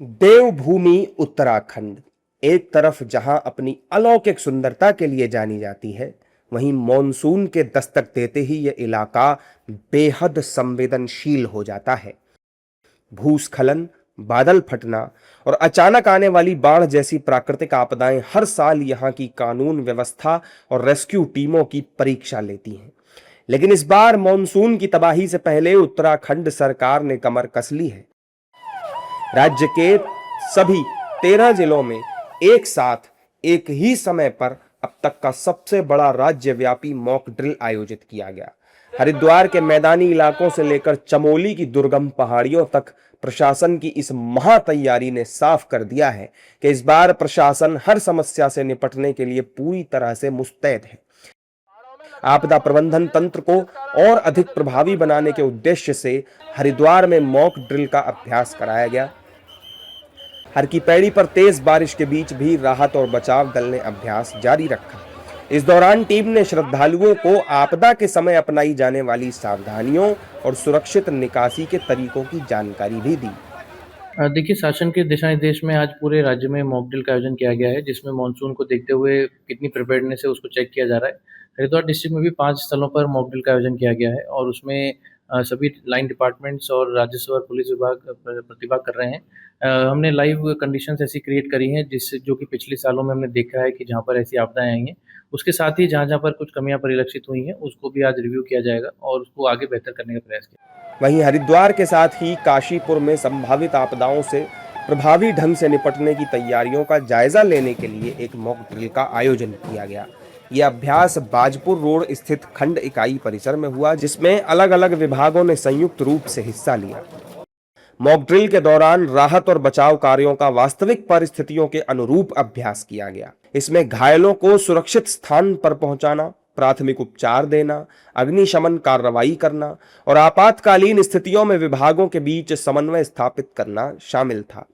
देवभूमि उत्तराखंड एक तरफ जहां अपनी अलौकिक सुंदरता के लिए जानी जाती है, वहीं मॉनसून के दस्तक देते ही यह इलाका बेहद संवेदनशील हो जाता है। भूस्खलन, बादल फटना और अचानक आने वाली बाढ़ जैसी प्राकृतिक आपदाएं हर साल यहां की कानून व्यवस्था और रेस्क्यू टीमों की परीक्षा लेती हैं। लेकिन इस बार मॉनसून की तबाही से पहले उत्तराखंड सरकार ने कमर कस ली है। राज्य के सभी 13 जिलों में एक साथ एक ही समय पर अब तक का सबसे बड़ा राज्यव्यापी मॉक ड्रिल आयोजित किया गया। हरिद्वार के मैदानी इलाकों से लेकर चमोली की दुर्गम पहाड़ियों तक प्रशासन की इस महा तैयारी ने साफ कर दिया है कि इस बार प्रशासन हर समस्या से निपटने के लिए पूरी तरह से मुस्तैद है। आपदा प्रबंधन तंत्र को और अधिक प्रभावी बनाने के उद्देश्य से हरिद्वार में मॉक ड्रिल का अभ्यास कराया गया। हर की पैड़ी पर तेज बारिश के बीच भी राहत और बचाव दल ने अभ्यास जारी रखा। इस दौरान टीम ने श्रद्धालुओं को आपदा के समय अपनाई जाने वाली सावधानियों और सुरक्षित निकासी के तरीकों की जानकारी भी दी। देखिए, शासन के दिशा निर्देश में आज पूरे राज्य में मॉक ड्रिल का आयोजन किया गया है, जिसमें मानसून को देखते हुए कितनी प्रिपेयर्डनेस है उसको चेक किया जा रहा है। हरिद्वार डिस्ट्रिक्ट में भी 5 स्थलों पर मॉक ड्रिल का आयोजन किया गया है और उसमें सभी लाइन डिपार्टमेंट्स और राजस्व और पुलिस विभाग प्रतिभाग कर रहे हैं। हमने लाइव कंडीशंस ऐसी क्रिएट करी हैं जिससे जो कि पिछले सालों में हमने देखा है कि जहाँ पर ऐसी आपदाएँ आई हैं, उसके साथ ही जहाँ-जहाँ पर कुछ कमियाँ परिलक्षित हुई हैं, उसको भी आज रिव्यू किया जाएगा और उसको आगे बेहतर करने का प्रयास किया। वहीं हरिद्वार के साथ ही काशीपुर में संभावित आपदाओं से प्रभावी ढंग से निपटने की तैयारियों का जायजा लेने के लिए एक मॉक ड्रिल का आयोजन किया गया। यह अभ्यास बाजपुर रोड स्थित खंड इकाई परिसर में हुआ, जिसमें अलग अलग विभागों ने संयुक्त रूप से हिस्सा लिया। मॉक ड्रिल के दौरान राहत और बचाव कार्यों का वास्तविक परिस्थितियों के अनुरूप अभ्यास किया गया। इसमें घायलों को सुरक्षित स्थान पर पहुंचाना, प्राथमिक उपचार देना, अग्निशमन कार्रवाई करना और आपातकालीन स्थितियों में विभागों के बीच समन्वय स्थापित करना शामिल था।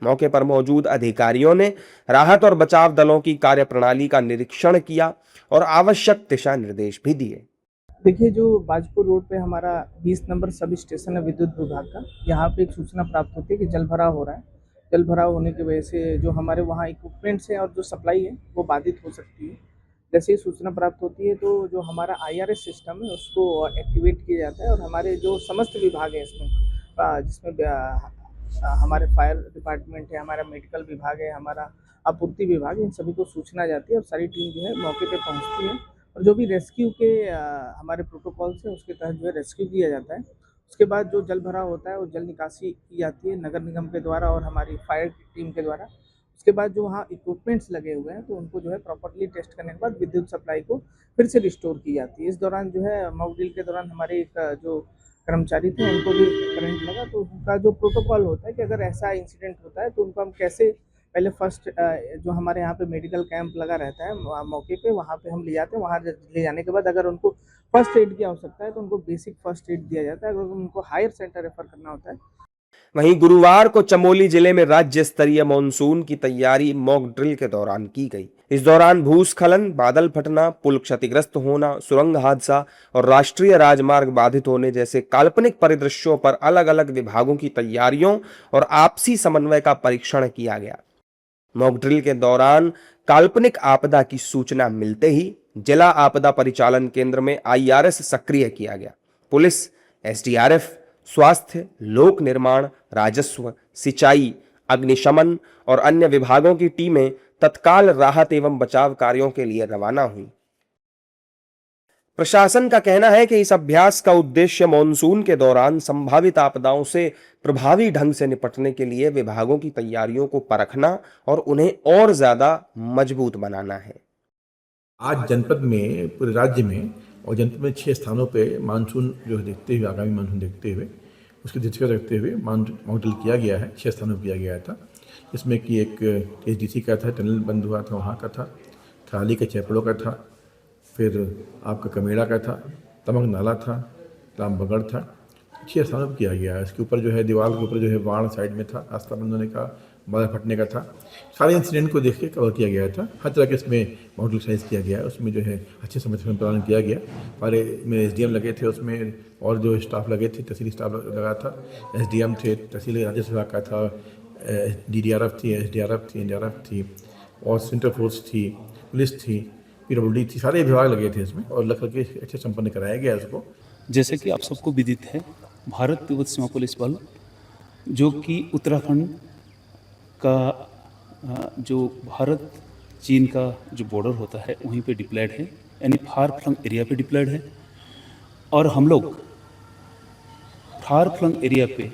मौके पर मौजूद अधिकारियों ने राहत और बचाव दलों की कार्यप्रणाली का निरीक्षण किया और आवश्यक दिशा निर्देश भी दिए। देखिए, जो बाजपुर रोड पे हमारा 20 नंबर सब स्टेशन है विद्युत विभाग का, यहाँ पे एक सूचना प्राप्त होती है कि जल भराव हो रहा है। जल भराव होने की वजह से जो हमारे वहाँ इक्विपमेंट्स हैं और जो सप्लाई है वो बाधित हो सकती है। जैसे ही सूचना प्राप्त होती है तो जो हमारा IRS सिस्टम है उसको एक्टिवेट किया जाता है और हमारे जो समस्त विभाग हैं इसमें जिसमें हमारे फायर डिपार्टमेंट है, हमारा मेडिकल विभाग है, हमारा आपूर्ति विभाग है, इन सभी को सूचना जाती है और सारी टीम जो है मौके पे पहुँचती है और जो भी रेस्क्यू के हमारे प्रोटोकॉल्स हैं उसके तहत जो है रेस्क्यू किया जाता है। उसके बाद जो जल भराव होता है वो जल निकासी की जाती है नगर निगम के द्वारा और हमारी फायर टीम के द्वारा। उसके बाद जो वहाँ इक्विपमेंट्स लगे हुए हैं तो उनको जो है प्रॉपर्ली टेस्ट करने के बाद विद्युत सप्लाई को फिर से रिस्टोर की जाती है। इस दौरान जो है मॉक ड्रिल के दौरान हमारे एक जो कर्मचारी थे उनको भी करंट लगा, तो उनका जो प्रोटोकॉल होता है कि अगर ऐसा इंसिडेंट होता है तो उनको हम कैसे पहले फर्स्ट जो हमारे यहाँ पे मेडिकल कैंप लगा रहता है मौके पे, वहाँ पे हम ले जाते हैं। वहाँ ले जाने के बाद अगर उनको फर्स्ट एड की आवश्यकता है तो उनको बेसिक फर्स्ट एड दिया जाता है। अगर उनको हायर सेंटर रेफर करना होता है। वहीं गुरुवार को चमोली जिले में राज्य स्तरीय मानसून की तैयारी मॉक ड्रिल के दौरान की गई। इस दौरान भूस्खलन, बादल फटना, पुल क्षतिग्रस्त होना, सुरंग हादसा और राष्ट्रीय राजमार्ग बाधित होने जैसे काल्पनिक परिदृश्यों पर अलग अलग विभागों की तैयारियों और आपसी समन्वय का परीक्षण किया गया। मॉक ड्रिल के दौरान काल्पनिक आपदा की सूचना मिलते ही जिला आपदा परिचालन केंद्र में IRS सक्रिय किया गया। पुलिस, SDRF, स्वास्थ्य, लोक निर्माण, राजस्व, सिंचाई, अग्निशमन और अन्य विभागों की टीमें तत्काल राहत एवं बचाव कार्यों के लिए रवाना हुई। प्रशासन का कहना है कि इस अभ्यास का उद्देश्य मानसून के दौरान संभावित आपदाओं से प्रभावी ढंग से निपटने के लिए विभागों की तैयारियों को परखना और उन्हें और ज्यादा मजबूत बनाना है। आज जनपद में, पूरे राज्य में और जनपद में 6 स्थानों पे मानसून जो देखते हुए, आगामी मानसून देखते हुए, उसकी दृष्टिगत रखते हुए मॉक ड्रिल किया गया है। 6 स्थानों पर किया गया था, जिसमें कि एक SDC का था, टनल बंद हुआ था वहाँ का था, थराली के चैपड़ों का था, फिर आपका कमेड़ा का था, तमंग नाला था, रामबगड़ था। 6 स्थानों पर किया गया है। इसके ऊपर जो है दीवार के ऊपर जो है बाढ़ साइड में था, रास्ता बंद होने का, बादल फटने का था। सारे इंसिडेंट को देख के कवर किया गया था। हर तरह के इसमें मॉडल साइज किया गया है। उसमें जो है अच्छे समय से प्रदान किया गया। हमारे में SDM लगे थे उसमें, और जो स्टाफ लगे थे, तहसीली स्टाफ लगा था, SDM थे, तहसील राजस्व विभाग का था, DDRF थी, SDRF थी, NDRF थी और सेंट्रल फोर्स थी, पुलिस थी, PWD थी, सारे विभाग लगे थे इसमें और लग करके अच्छे संपन्न कराया गया इसको। जैसे कि आप सबको विदित है, भारत तिब्बत सीमा पुलिस बल जो कि उत्तराखंड का जो भारत चीन का जो बॉर्डर होता है वहीं पे डिप्लॉयड है, यानी फार फ्लंग एरिया पे डिप्लॉयड है। और हम लोग फार फ्लंग एरिया पे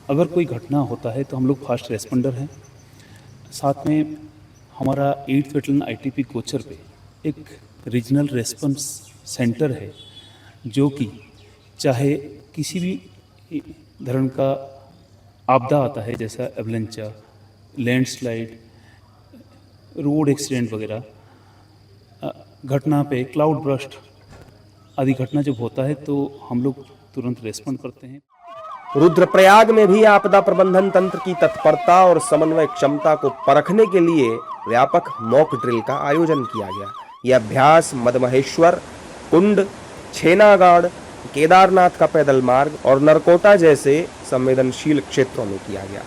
अगर कोई घटना होता है तो हम लोग फास्ट रेस्पॉन्डर हैं। साथ में हमारा 8th बैटलियन ITP कोचर पे एक रीजनल रेस्पॉन्स सेंटर है जो कि चाहे किसी भी धरण का आपदा आता है, जैसा एवलेंचा, लैंडस्लाइड, रोड एक्सीडेंट वगैरह घटना पे, क्लाउड बर्स्ट आदि घटना जब होता है तो हम लोग तुरंत रेस्पॉन्ड करते हैं। रुद्रप्रयाग में भी आपदा प्रबंधन तंत्र की तत्परता और समन्वय क्षमता को परखने के लिए व्यापक मॉक ड्रिल का आयोजन किया गया। यह अभ्यास मदमहेश्वर, कुंड, छेनागाड़, केदारनाथ का पैदल मार्ग और नरकोटा जैसे संवेदनशील क्षेत्रों में किया गया।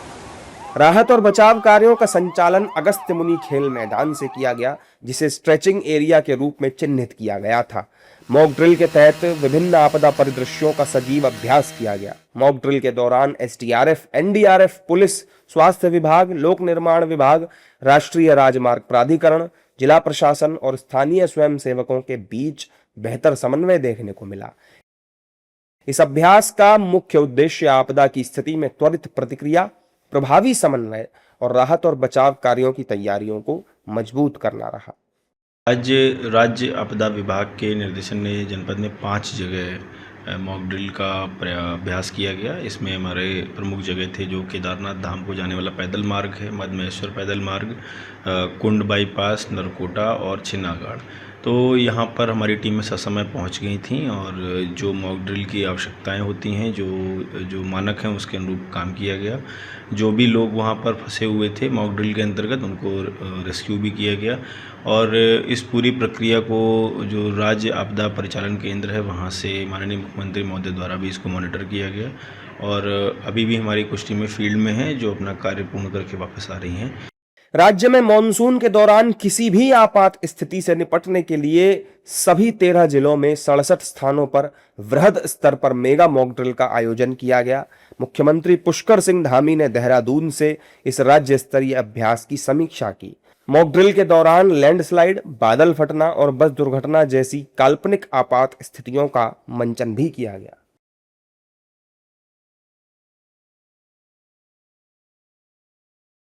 राहत और बचाव कार्यों का संचालन अगस्त्य मुनि खेल मैदान से किया गया, जिसे स्ट्रेचिंग एरिया के रूप में चिन्हित किया गया था। मॉक ड्रिल के तहत विभिन्न आपदा परिदृश्यों का सजीव अभ्यास किया गया। मॉक ड्रिल के दौरान SDRF, NDRF, पुलिस, स्वास्थ्य विभाग, लोक निर्माण विभाग, राष्ट्रीय राजमार्ग प्राधिकरण, जिला प्रशासन और स्थानीय स्वयंसेवकों के बीच बेहतर समन्वय देखने को मिला। इस अभ्यास का मुख्य उद्देश्य आपदा की स्थिति में त्वरित प्रतिक्रिया, प्रभावी समन्वय और राहत और बचाव कार्यों की तैयारियों को मजबूत करना रहा। आज राज्य आपदा विभाग के निर्देशन में जनपद में 5 जगह मॉक ड्रिल का अभ्यास किया गया। इसमें हमारे प्रमुख जगह थे जो केदारनाथ धाम को जाने वाला पैदल मार्ग है, मदमहेश्वर पैदल मार्ग, कुंड बाईपास, नरकोटा और छिन्नागाड़। तो यहाँ पर हमारी टीमें ससमय पहुँच गई थी और जो मॉक ड्रिल की आवश्यकताएं होती हैं, जो मानक हैं, उसके अनुरूप काम किया गया। जो भी लोग वहाँ पर फंसे हुए थे मॉक ड्रिल के अंतर्गत, उनको रेस्क्यू भी किया गया और इस पूरी प्रक्रिया को जो राज्य आपदा परिचालन केंद्र है वहाँ से माननीय मुख्यमंत्री महोदय द्वारा भी इसको मॉनिटर किया गया और अभी भी हमारी कुछ टीमें फील्ड में हैं जो अपना कार्य पूर्ण करके वापस आ रही हैं। राज्य में मॉनसून के दौरान किसी भी आपात स्थिति से निपटने के लिए सभी 13 जिलों में 67 स्थानों पर वृहद स्तर पर मेगा मॉक ड्रिल का आयोजन किया गया। मुख्यमंत्री पुष्कर सिंह धामी ने देहरादून से इस राज्य स्तरीय अभ्यास की समीक्षा की। मॉक ड्रिल के दौरान लैंडस्लाइड, बादल फटना और बस दुर्घटना जैसी काल्पनिक आपात स्थितियों का मंचन भी किया गया।